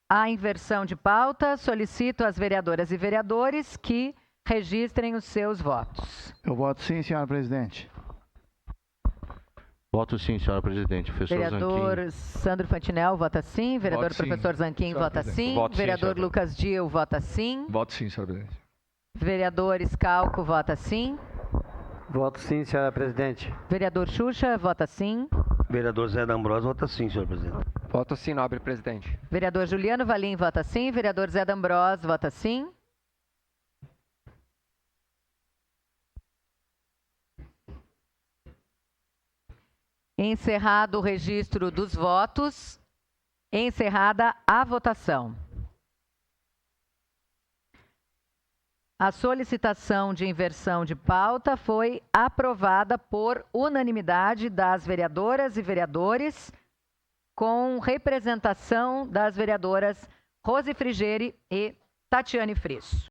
à inversão de pauta, solicito às vereadoras e vereadores que registrem os seus votos. Eu voto sim, senhora presidente. Voto sim, senhora presidente. Professor Vereador Zanquim. Sandro Fantinel vota sim. Vereador Voto sim, professor Zanquim senhora vota presidente. sim. Voto sim, Vereador senhora Lucas Dil vota sim. Voto sim, senhora presidente. Vereador Scalco vota sim. Voto sim, senhora presidente. Vereador Xuxa vota sim. Vereador Zé D'Ambrosio vota sim, senhor presidente. Voto sim, nobre presidente. Vereador Juliano Valim vota sim. Vereador Zé D'Ambrosio vota sim. Encerrado o registro dos votos, encerrada a votação. A solicitação de inversão de pauta foi aprovada por unanimidade das vereadoras e vereadores, com representação das vereadoras Rose Frigeri e Tatiane Frisso.